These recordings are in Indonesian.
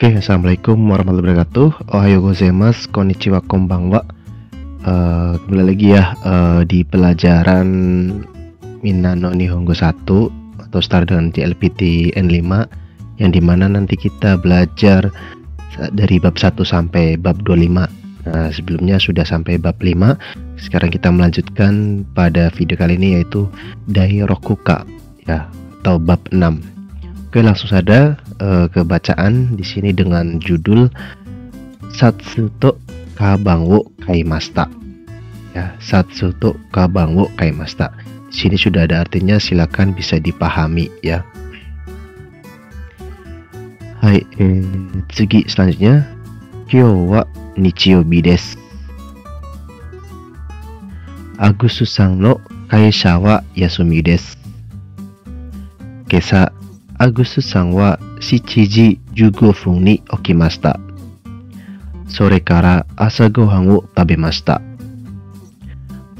Oke, assalamualaikum warahmatullahi wabarakatuh. Ohayo gozaimasu, konnichiwa, konbanwa. Kembali lagi ya di pelajaran Minna no Nihongo 1 atau start dengan JLPT N5, yang dimana nanti kita belajar dari bab 1 sampai bab 25. Nah, sebelumnya sudah sampai bab 5. Sekarang kita melanjutkan pada video kali ini, yaitu Dairokuka ya, atau bab 6. Oke, langsung saja ke bacaan di sini dengan judul Satsuto Kabango Kaimasta. Ya, Satsuto Kabango Kaimasta. Di sini sudah ada artinya, silakan bisa dipahami ya. Hai, tsugi selanjutnya. Kyou wa nichiyoubi desu. Agustus-san no kaisha wa yasumi desu. Kesa Agustus-san wa 7時15分に起きました。それから朝ごはんを食べました。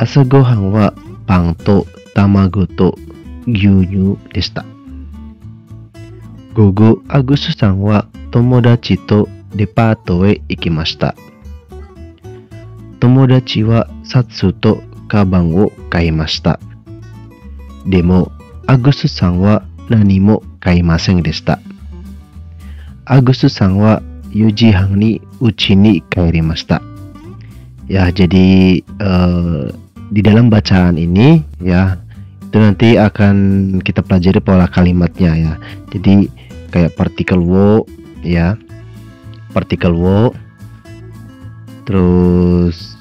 朝ごはんはパンと卵と牛乳でした。午後、アグスさんは友達とデパートへ行きました。友達は札とカバンを買いました。でも、アグスさんは何も買いませんでした。Agustus-san wa 4時半にuchi ni kairimashita. Ya, jadi di dalam bacaan ini ya, itu nanti akan kita pelajari pola kalimatnya ya. Jadi kayak partikel wo ya, partikel wo, terus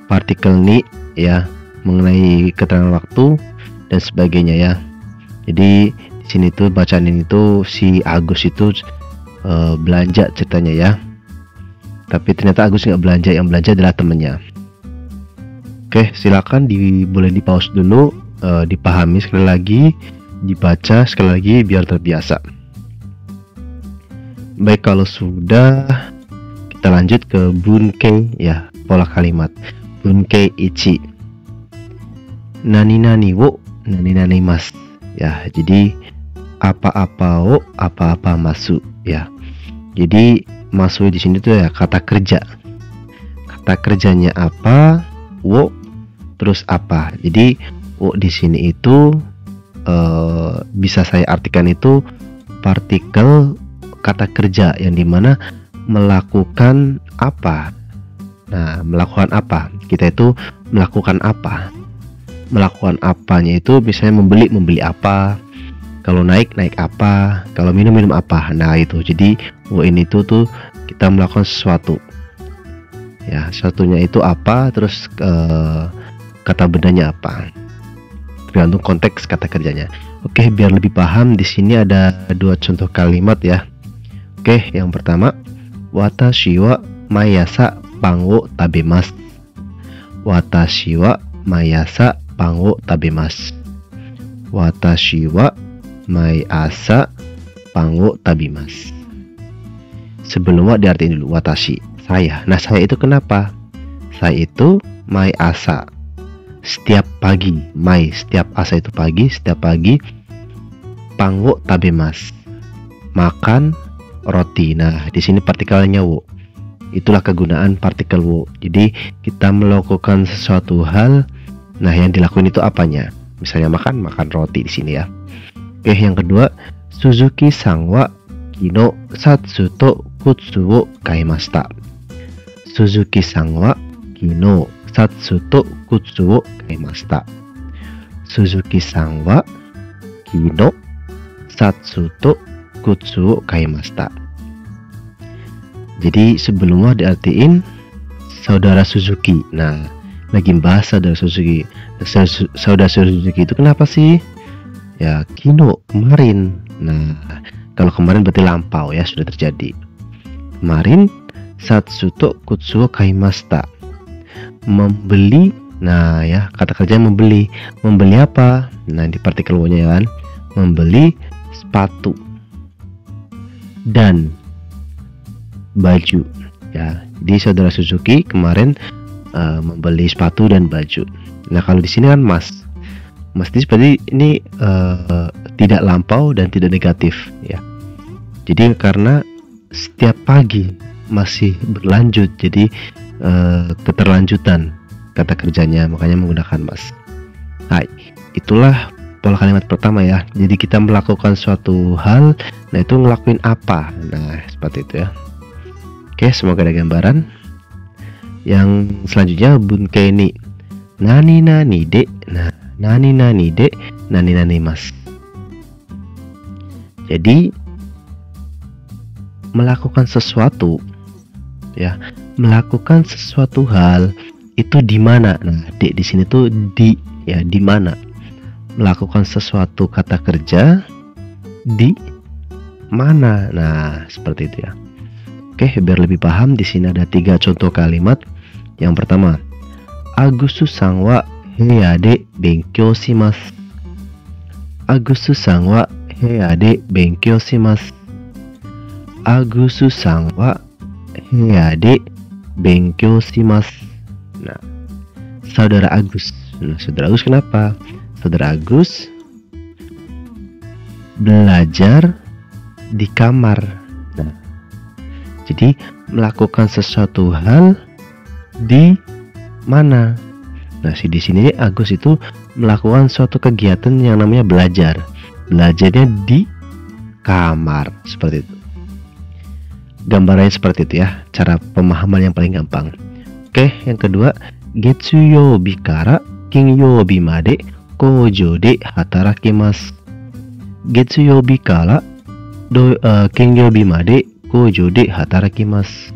partikel ni ya, mengenai keterangan waktu dan sebagainya ya. Jadi di sini tuh bacaan ini tuh si Agus itu belanja ceritanya ya, tapi ternyata Agus nggak belanja, yang belanja adalah temennya. Oke, silakan boleh di pause dulu, dipahami sekali lagi, dibaca sekali lagi biar terbiasa. Baik, kalau sudah, kita lanjut ke bunkei ya, pola kalimat. Bunkei ichi, nani nani wo nani nani mas ya, jadi apa-apa wo apa-apa masu ya. Jadi masu di sini tuh ya kata kerja. Kata kerjanya apa, wo terus apa. Jadi wo di sini itu bisa saya artikan itu partikel kata kerja, yang dimana melakukan apa. Nah, melakukan apa? Kita itu melakukan apa? Melakukan apanya itu misalnya membeli apa, kalau naik apa, kalau minum apa. Nah itu, jadi ini tuh kita melakukan sesuatu ya, satunya itu apa, terus kata bendanya apa, tergantung konteks kata kerjanya. Oke, biar lebih paham, di sini ada dua contoh kalimat ya. Oke, yang pertama, watashi wa mayasa pan wo tabemasu. Watashi wa mayasa pan wo tabemasu. Watashi wa mayasa pan wo tabemasu. Sebelum wa diartiin dulu, watashi, saya. Nah, saya itu kenapa? Saya itu mai asa, setiap pagi. Mai, setiap asa itu pagi, setiap pagi. Pan wo tabemasu, makan roti. Nah, di sini partikelnya wo. Itulah kegunaan partikel wo. Jadi kita melakukan sesuatu hal, nah yang dilakukan itu apanya? Misalnya makan roti di sini ya. Oke, yang kedua, Suzuki-san wa kino satsu to kutsu wo kaimashita. Suzuki-san wa kino satsu to kutsu wo kaimashita. Suzuki-san wa kino satsu to kutsu wo kaimashita. Jadi sebelumnya diartiin saudara Suzuki. Nah, lagi bahas saudara Suzuki. Saudara Suzuki itu kenapa sih? Ya, kino, kemarin. Nah, kalau kemarin berarti lampau ya, sudah terjadi. Kemarin satsuto kutsuo kaimashita, membeli. Nah ya, kata kerja membeli. Membeli apa? Nah, di partikel wo-nya ya kan, membeli sepatu dan baju ya. Jadi saudara Suzuki kemarin membeli sepatu dan baju. Nah, kalau di sini kan mas seperti ini tidak lampau dan tidak negatif ya. Jadi karena setiap pagi masih berlanjut, jadi keterlanjutan kata kerjanya, makanya menggunakan mas. Hai, itulah pola kalimat pertama ya. Jadi kita melakukan suatu hal, nah itu ngelakuin apa? Nah, seperti itu ya. Oke, semoga ada gambaran. Yang selanjutnya bunkei ni nani nani de. Nah, nani nani de, nani nani mas. Jadi melakukan sesuatu ya, melakukan sesuatu hal itu di mana? Nah, de di sini tuh di ya, di mana? Melakukan sesuatu kata kerja di mana? Nah, seperti itu ya. Oke, biar lebih paham, di sini ada 3 contoh kalimat. Yang pertama, Agusu-san wa heya de benkyou shimasu. Agusu-san wa heya de benkyou shimasu. Agusu-san wa heya de benkyou shimasu. Nah, saudara Agus. Nah, saudara Agus kenapa? Saudara Agus belajar di kamar. Nah, jadi melakukan sesuatu hal di mana? Nah, di sini Agus itu melakukan suatu kegiatan yang namanya belajar. Belajarnya di kamar, seperti itu. Gambarannya seperti itu ya, cara pemahaman yang paling gampang. Oke, yang kedua, Getsuyobi kara Kinyoubi made kojo de hatarakimasu. Getsuyobi kara Kinyoubi made kojo de hatarakimasu.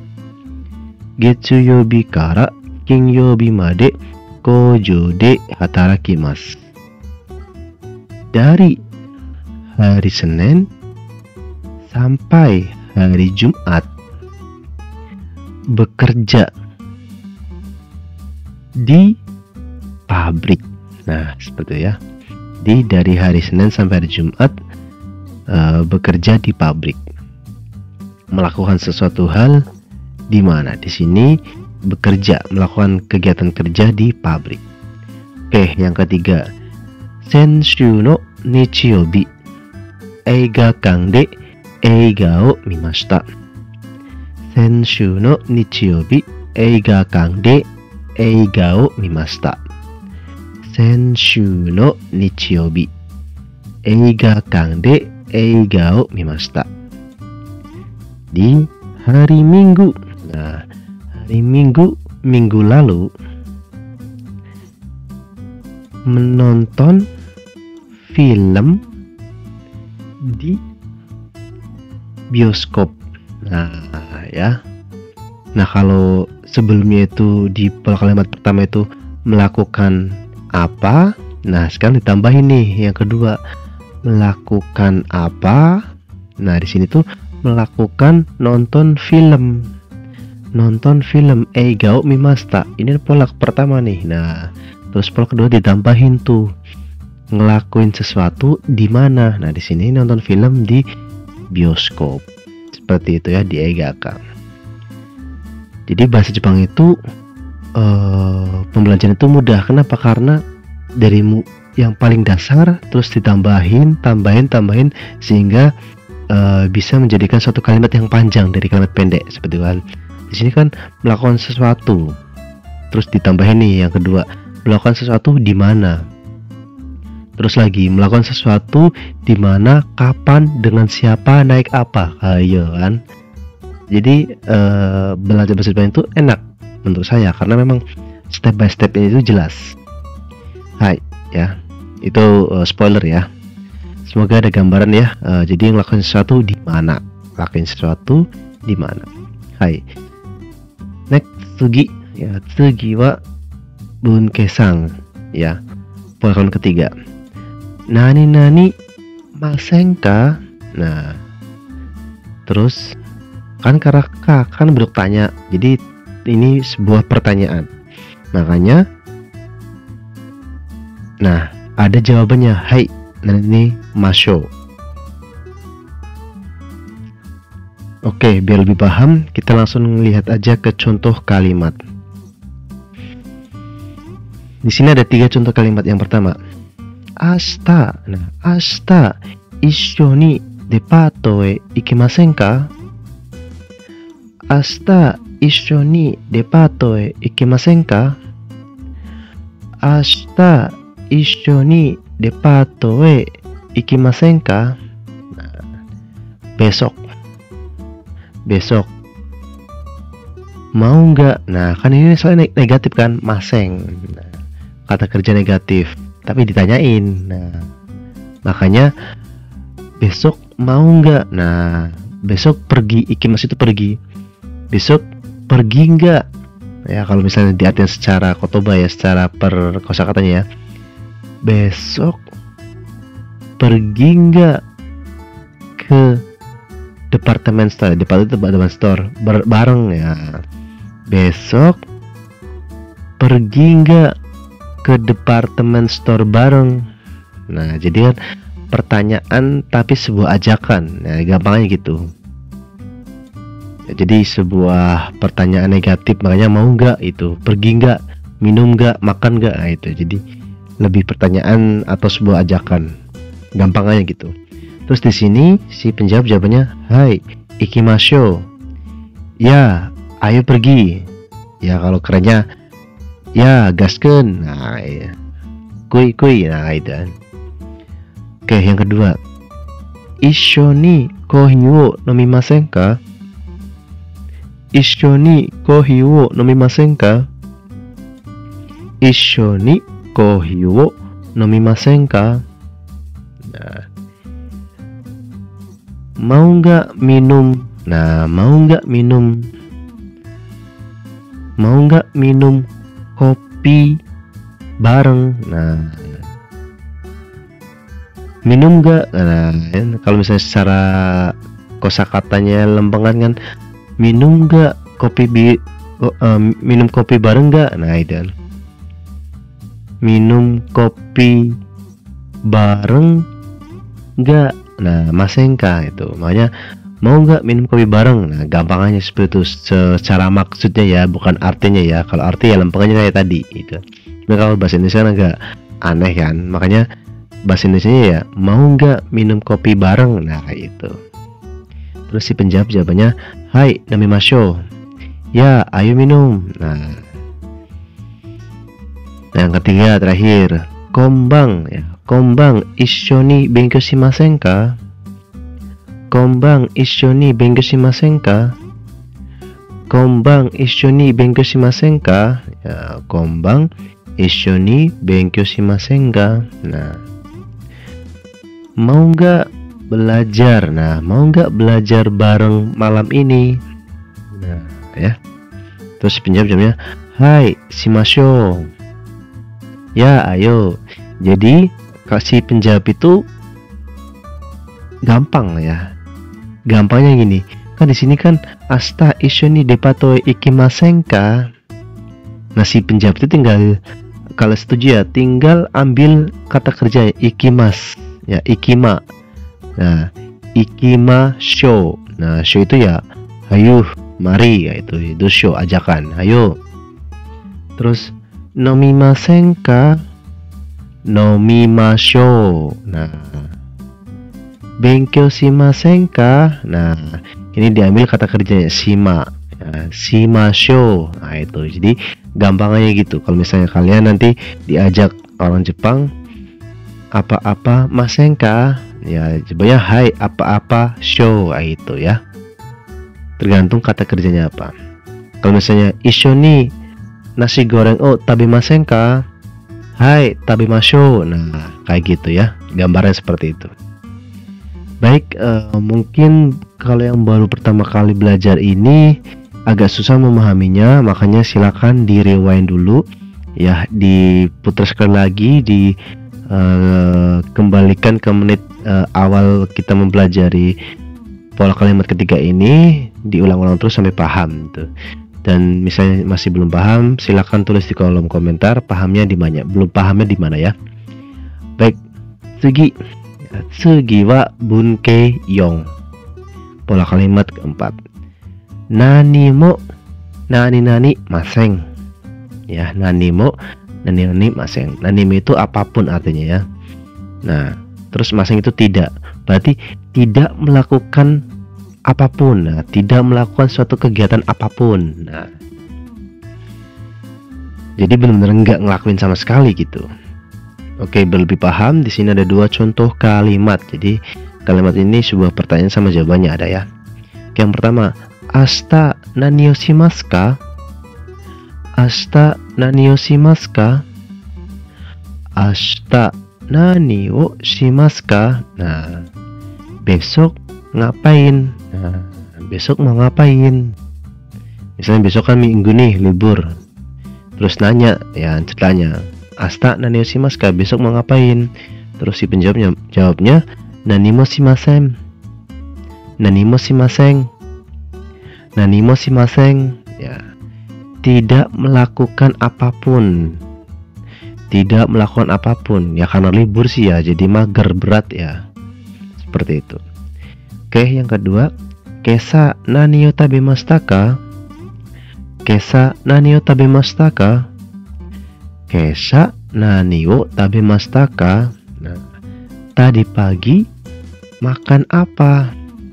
Getsuyobi kara Kinyoubi made kojo de hatarakimasu. Dari hari Senin sampai hari Jumat bekerja di pabrik. Nah, seperti itu ya. Dari hari Senin sampai hari Jumat bekerja di pabrik. Melakukan sesuatu hal di mana? Di sini bekerja, melakukan kegiatan kerja di pabrik. Oke, yang ketiga, Senshu no Nichiyobi eigakan de eiga o mimashita. Senshu no Nichiyobi eigakan de eiga o mimashita. Senshu no Nichiyobi eigakan de eiga o mimashita. Di hari Minggu. Nah, hari Minggu lalu menonton film di bioskop. Nah, ya. Nah, kalau sebelumnya itu di kalimat pertama itu melakukan apa? Nah, sekarang ditambahin nih yang kedua, melakukan apa? Nah, di sini tuh melakukan nonton film. Nonton film eiga o mimashita. Ini pola pertama nih. Nah, terus pola kedua ditambahin tuh ngelakuin sesuatu di mana. Nah, di sini nonton film di bioskop. Seperti itu ya, di eigakan. Jadi bahasa Jepang itu pembelajaran itu mudah. Kenapa? Karena dari yang paling dasar terus ditambahin sehingga bisa menjadikan suatu kalimat yang panjang dari kalimat pendek. Seperti kan di sini kan melakukan sesuatu, terus ditambahin nih yang kedua, melakukan sesuatu di mana, terus lagi melakukan sesuatu di mana, kapan, dengan siapa, naik apa. Ayo kan. Jadi belajar bahasa Jepang itu enak menurut saya karena memang step by stepnya itu jelas. Hai ya, itu spoiler ya. Semoga ada gambaran ya. Jadi ngelakuin sesuatu di mana, lakuin sesuatu di mana. Hai. Next, tsugi ya. Tsugi wa bunkei-san ya. Pola ketiga. Nani nani masenka. Nah, terus kan karena kan bentuk tanya. Jadi ini sebuah pertanyaan. Makanya nah, ada jawabannya. Hai. Nah, ini masho. Oke, biar lebih paham, kita langsung lihat aja ke contoh kalimat. Di sini ada 3 contoh kalimat. Yang pertama, ashita. Nah, ashita issho ni depato e ikimasen ka? Asta isho ni depato e ikimasen ka? Asta isho ni depato e ikimasen ka? Besok. Besok. Mau nggak? Nah, kan ini soalnya negatif kan, maseng. Nah, kata kerja negatif, tapi ditanyain. Nah, makanya besok mau nggak? Nah, besok pergi. Ikimas itu pergi. Besok pergi nggak? Ya, kalau misalnya diartikan secara kotoba ya, secara per kosakatanya ya. Besok pergi nggak ke departemen store? Departemen store bareng ya. Besok pergi nggak ke departemen store bareng? Nah, jadi kan pertanyaan tapi sebuah ajakan. Nah, gampangnya gitu. Ya, jadi sebuah pertanyaan negatif, makanya mau nggak itu, pergi nggak, minum nggak, makan nggak. Nah, itu jadi lebih pertanyaan atau sebuah ajakan. Gampangnya gitu. Terus di sini si penjawab jawabannya, hai, ikimasho. Ya, ayo pergi. Ya, kalau kerennya, ya, gaskeun. Nah, ya. Kui. Nah, itu kan. Oke, yang kedua. Issho ni kohi wo nomimasen ka? Issho ni kohi wo nomimasen ka? Issho ni kohi wo nomimasen ka? Nah, mau nggak minum? Nah, mau nggak minum? Mau nggak minum kopi bareng? Nah, minum nggak? Nah, kalau misalnya secara kosakatanya lempengan kan, minum nggak kopi minum kopi bareng nggak? Nah, itu kan. Minum kopi bareng nggak? Nah, masengka itu makanya mau nggak minum kopi bareng. Nah, gampangannya seperti itu secara maksudnya ya, bukan artinya ya. Kalau arti ya lempengannya kayak tadi itu. Tapi kalau bahasa Indonesia agak aneh kan, makanya bahasa Indonesia ya mau nggak minum kopi bareng. Nah, itu. Terus si penjawab jawabannya, hai, namimasho. Ya, ayo minum. Nah, yang ketiga terakhir, kombang ya. Kombang issho ni benkyou shimasen ka? Kombang issho ni benkyou shimasen ka? Kombang issho ni benkyou shimasen ka? Ya, kombang issho ni benkyou shimasen ka? Nah, mau nggak belajar? Nah, mau nggak belajar bareng malam ini? Nah, ya. Terus penjawab jawabnya, hai, shimasho. Ya, ayo. Jadi si penjawab itu gampang ya. Gampangnya gini. Kan di sini kan asta issho ni depato ikimasen ka? Nah, si penjawab itu tinggal, kalau setuju ya, tinggal ambil kata kerja ikimas. Ya, ikima. Nah, ikima show. Nah, show itu ya ayo, mari, ya itu show, ajakan, ayo. Terus nomimasen ka? Nomimasho. Nah, benkyou shimasen ka? Nah, ini diambil kata kerjanya shima. Ya, shimasho. Nah, itu. Jadi gampangnya gitu. Kalau misalnya kalian nanti diajak orang Jepang, apa-apa masen ka? Ya, coba hai, apa-apa show. Nah, itu ya. Tergantung kata kerjanya apa. Kalau misalnya issho ni nasi goreng o tabemasen ka? Hai, tabemasho. Nah, kayak gitu ya. Gambarnya seperti itu. Baik, mungkin kalau yang baru pertama kali belajar ini agak susah memahaminya, makanya silakan di rewind dulu ya, diputar sekali lagi, kembalikan ke menit awal kita mempelajari pola kalimat ketiga ini, diulang-ulang terus sampai paham gitu. Dan misalnya masih belum paham, silakan tulis di kolom komentar pahamnya di mana, belum pahamnya di mana ya. Baik, tsugi wa bunkei yong. Pola kalimat keempat. Nani maseng. Ya, nani maseng. Nani itu apapun artinya ya. Nah, terus maseng itu tidak. Berarti tidak melakukan apapun. Nah, tidak melakukan suatu kegiatan apapun. Nah, jadi benar-benar nggak ngelakuin sama sekali gitu. Oke, berlebih paham, di sini ada 2 contoh kalimat. Jadi kalimat ini sebuah pertanyaan sama jawabannya ada ya. Oke, yang pertama, asta nani o shimasu ka? Asta nani o shimasu ka? Asta nani o shimasu ka? Nah, besok ngapain? Nah, besok mau ngapain? Misalnya besok kan minggu nih, libur. Terus nanya, ya ceritanya, asta nani o shimasu ka? Besok mau ngapain? Terus si penjawabnya jawabnya, nani mo shimasen. Nani mo shimasen. Nani mo shimasen. Ya, tidak melakukan apapun. Tidak melakukan apapun. Ya karena libur sih ya, jadi mager, berat ya. Seperti itu. Oke, yang kedua, kesa nani o tabemashita ka? Kesa nani o tabemashita ka? Kesa nani o tabemashita ka? Nah, tadi pagi makan apa?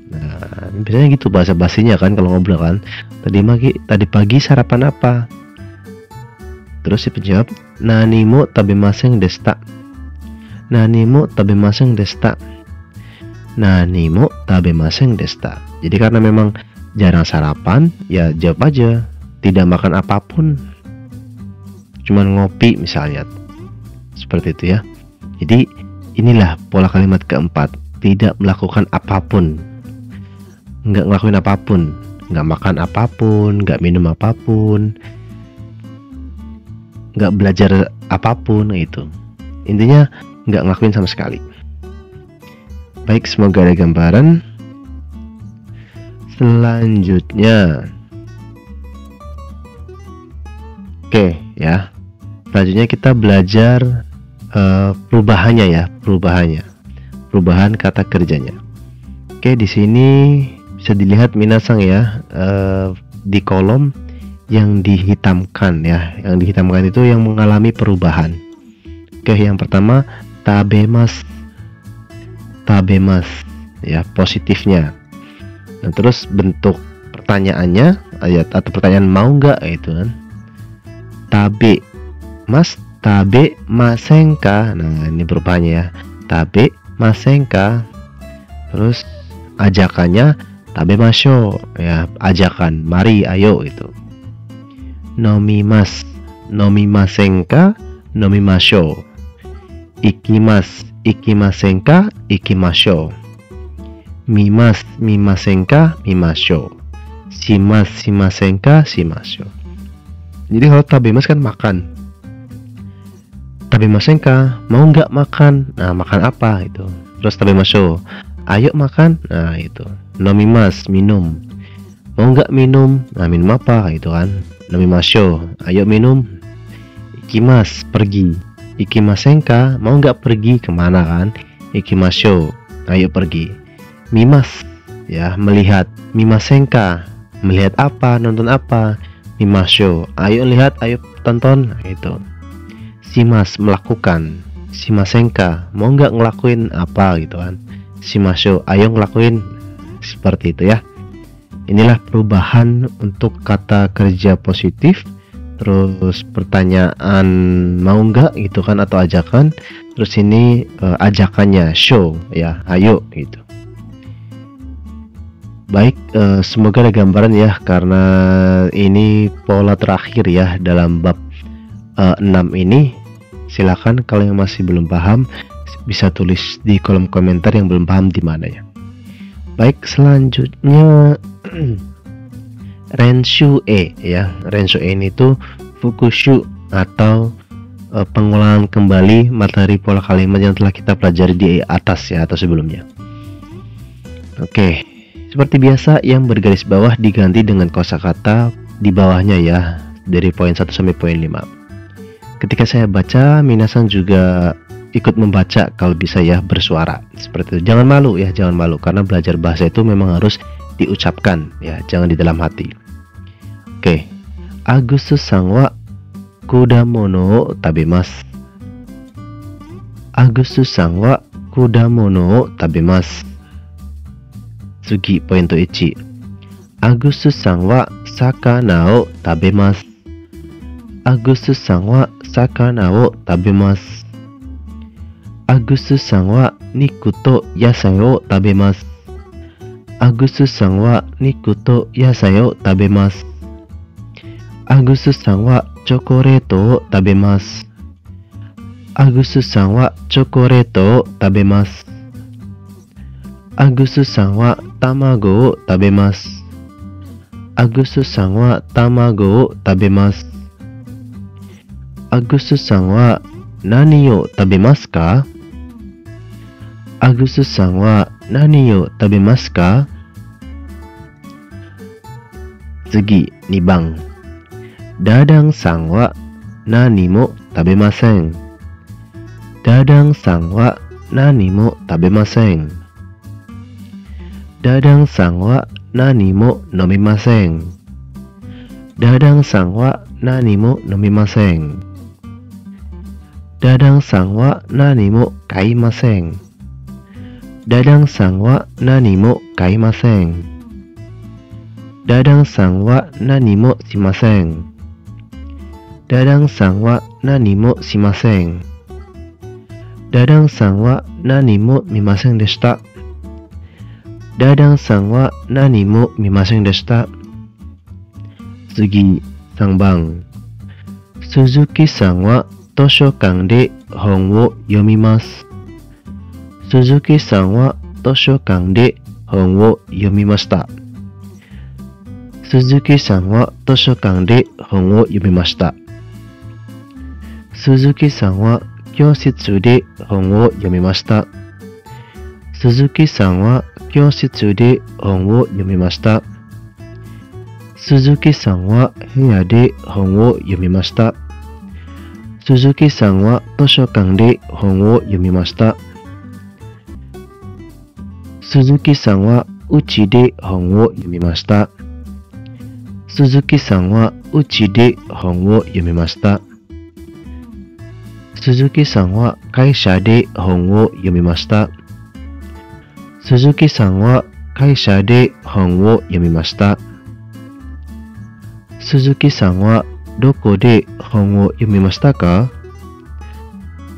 Nah, biasanya gitu bahasa basinya kan kalau ngobrol kan. Tadi pagi sarapan apa? Terus si penjawab, nani mo tabemasen deshita. Nani mo tabemasen deshita. Nani mo tabemasen deshita. Jadi karena memang jarang sarapan, ya jawab aja, tidak makan apapun. Cuman ngopi misalnya. Seperti itu ya. Jadi inilah pola kalimat keempat, tidak melakukan apapun, nggak ngelakuin apapun, nggak makan apapun, nggak minum apapun, nggak belajar apapun itu. Intinya nggak ngelakuin sama sekali. Baik, semoga ada gambaran. Selanjutnya, oke ya. Selanjutnya kita belajar perubahannya ya, perubahan kata kerjanya. Oke, di sini bisa dilihat minasang ya, di kolom yang dihitamkan ya, yang dihitamkan itu yang mengalami perubahan. Oke, yang pertama tabemas, tabemas ya, positifnya. Nah, terus bentuk pertanyaannya, ayat atau pertanyaan mau nggak itu kan, tabe mas tabe masenka. Nah, ini perubahannya ya, tabe masenka. Terus ajakannya tabe masho ya, ajakan, mari ayo itu. Nomimas, nomimasenka, nomimasho. Ikimas, ikimasenka, ikimasho. Mimas, mimasenka, mimasho. Shimas, shimasenka, shimasho. Jadi kalau tabemas kan makan. Tabemasenka, mau nggak makan? Nah, makan apa itu? Terus tabemasho, ayo makan. Nah, itu. Nomimas, minum. Mau nggak minum? Nah, minum apa? Itu kan. Nomimasho, ayo minum. Ikimas, pergi. Ikimasenka, mau nggak pergi? Kemana kan? Ikimasho, ayo pergi. Mimas, ya melihat. Mimasenka, melihat apa? Nonton apa? Mimasho, ayo lihat, ayo tonton. Nah, itu. Shimas, melakukan. Shimasenka, mau nggak ngelakuin apa gitu kan. Shimasho, ayo ngelakuin. Seperti itu ya. Inilah perubahan untuk kata kerja positif. Terus pertanyaan mau nggak gitu kan, atau ajakan. Terus ini ajakannya show ya, ayo gitu. Baik, semoga ada gambaran ya, karena ini pola terakhir ya dalam bab 6 ini. Silakan kalau yang masih belum paham bisa tulis di kolom komentar yang belum paham di mana ya. Baik, selanjutnya Renshu E ya. Renshu E ini tuh fukushu atau pengulangan kembali materi pola kalimat yang telah kita pelajari di atas ya, atau sebelumnya. Oke, seperti biasa yang bergaris bawah diganti dengan kosakata di bawahnya ya, dari poin 1 sampai poin 5. Ketika saya baca, minasan juga ikut membaca kalau bisa ya, bersuara seperti itu. Jangan malu ya, jangan malu, karena belajar bahasa itu memang harus diucapkan ya, jangan di dalam hati. Oke. Agustus-san wa kudamono o tabemasu. Agustus-san wa kudamono o tabemasu. 次、ポイント1。アグスさんは魚を食べます。アグスさんは魚を食べます。アグスさんは肉と野菜を食べます。アグスさんは肉と野菜を食べます。アグスさんはチョコレートを食べます。アグスさんはチョコレートを食べます。アグスさんは卵を食べます。アグスさんは卵を食べます。アグスさんは何を食べますか？アグスさんは何を食べますか？次、2番。ダダンさんは何も食べません。ダダンさんは何も食べません。ダダンさんは何も飲みません。ダダンさんは何も飲みません。ダダンさんは何も買いません。ダダンさんは何も買いません。ダダンさんは何もしません。ダダンさんは何もしません。ダダンさんは何も見ませんでした。ダダンさんは何も見ませんでした。次、3番。鈴木さんは図書館で本を読みます。鈴木さんは図書館で本を読みました。鈴木さんは図書館で本を読みました。鈴木さんは教室で本を読みました。鈴木さんは教室で本を読みました。鈴木さんは部屋で本を読みました。鈴木さんは図書館で本を読みました。鈴木さんは家で本を読みました。鈴木さんは家で本を読みました。鈴木さんは会社で本を読みました。鈴木さんは会社で本を読みました。鈴木さんはどこで本を読みましたか？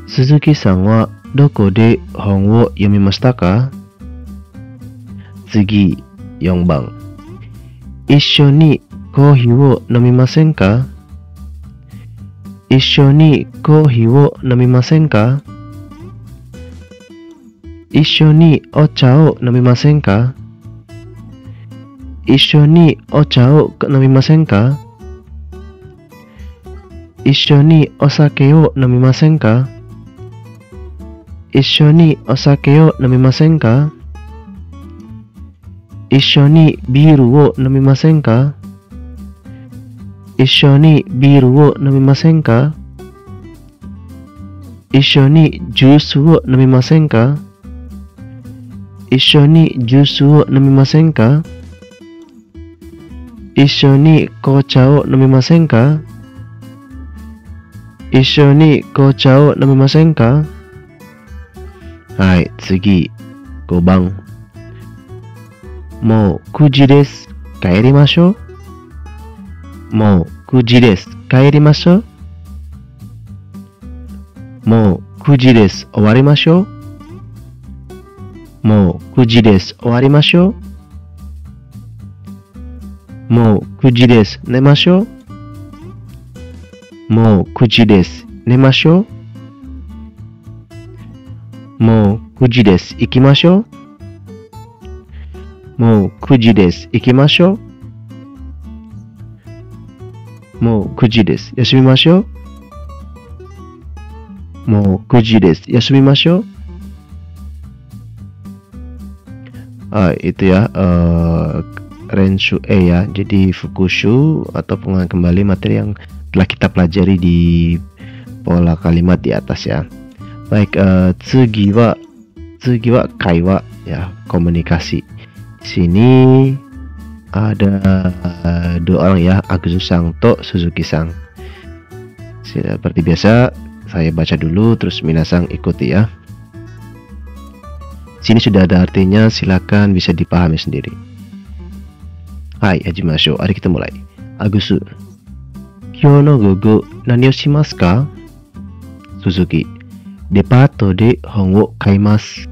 鈴木さんはどこで本を読みましたか？次、4番。一緒にコーヒーを飲みませんか？一緒にコーヒーを飲みませんか？一緒にお茶を飲みませんか？一緒にお茶を飲みませんか？一緒にお酒を飲みませんか？一緒にお酒を飲みませんか？一緒にビールを飲みませんか？一緒にビールを飲みませんか？一緒にジュースを飲みませんか？一緒にジュースを飲みませんか？一緒に紅茶を飲みませんか？一緒に紅茶を飲みませんか？はい、次、5番。もう9時です。帰りましょう。もう9時です。帰りましょう。もう9時です。終わりましょう。もう9時です。終わりましょう。もう9時です。寝ましょう。もう9時です。寝ましょう。もう9時です。行きましょう。もう9時です。行きましょう。もう9時です。休みましょう。もう9時です。休みましょう。Itu ya Renshu E ya. Jadi Fukushu atau pengulangan kembali materi yang telah kita pelajari di pola kalimat di atas ya. Baik, tsugi wa kaiwa ya, komunikasi. Di sini ada dua orang ya, Agusu-san to Suzuki-san. Seperti biasa saya baca dulu terus minasang ikuti ya. Sini sudah ada artinya, silakan bisa dipahami sendiri. Hai, hajimasho. Mari kita mulai. Agusu. Kyou no gogo nani o shimasu ka? Suzuki. Depato de hon wo kaimasu.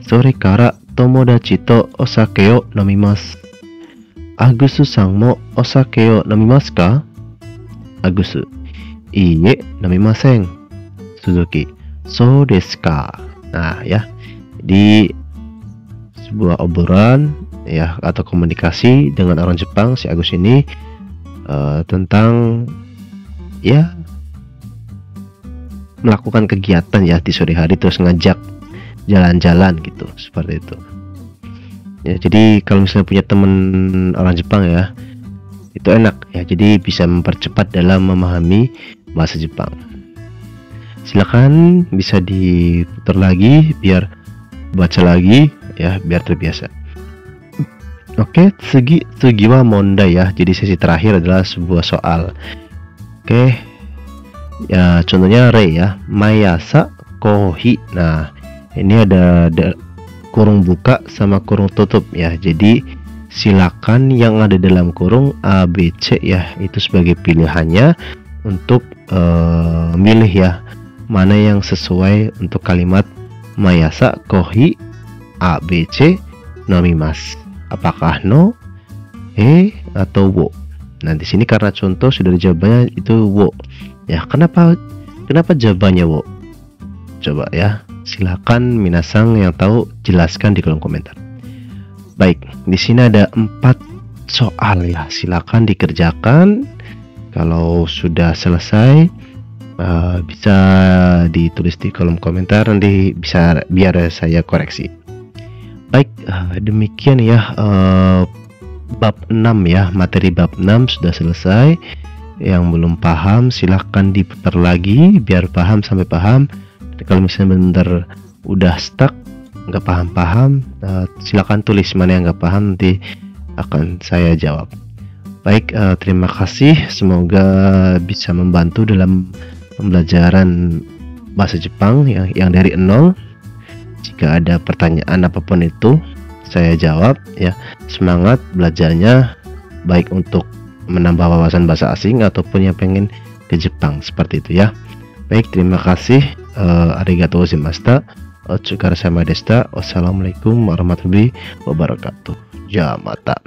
Sore kara tomodachi to osake o nomimasu. Agusu-san mo osake o nomimasu ka? Agusu. Iie, nomimasen. Suzuki. So desu ka? Nah, ya. Di sebuah obrolan ya atau komunikasi dengan orang Jepang, si Agus ini tentang ya melakukan kegiatan ya di sore hari, terus ngajak jalan-jalan gitu, seperti itu ya. Jadi kalau misalnya punya teman orang Jepang ya, itu enak ya, jadi bisa mempercepat dalam memahami bahasa Jepang. Silakan bisa diputar lagi biar baca lagi ya, biar terbiasa. Oke, tsugi wa mondai ya. Jadi sesi terakhir adalah sebuah soal. Oke. Ya, contohnya re ya. Mayasa kohi. Nah, ini ada kurung buka sama kurung tutup ya. Jadi silakan yang ada dalam kurung A, B, C ya, itu sebagai pilihannya untuk milih ya, mana yang sesuai untuk kalimat Mayasa kohi A, B, C nomimasu. Apakah no, atau wo? Nah, di sini karena contoh sudah jawabannya itu wo. Ya, kenapa jawabannya wo? Coba ya, silakan minasang yang tahu jelaskan di kolom komentar. Baik, di sini ada 4 soal ya. Silakan dikerjakan. Kalau sudah selesai bisa ditulis di kolom komentar, nanti bisa biar saya koreksi. Baik, demikian ya bab 6 ya, materi bab 6 sudah selesai. Yang belum paham silahkan diputar lagi biar paham sampai paham. Kalau misalnya benar udah stuck, nggak paham, silahkan tulis mana yang nggak paham, nanti akan saya jawab. Baik, terima kasih, semoga bisa membantu dalam pembelajaran bahasa Jepang yang dari nol. Jika ada pertanyaan apapun itu saya jawab ya. Semangat belajarnya, baik untuk menambah wawasan bahasa asing ataupun yang pengen ke Jepang, seperti itu ya. Baik, terima kasih. Arigatou gozaimashita. Otsukare sama deshita. Wassalamualaikum warahmatullahi wabarakatuh. Ya mata.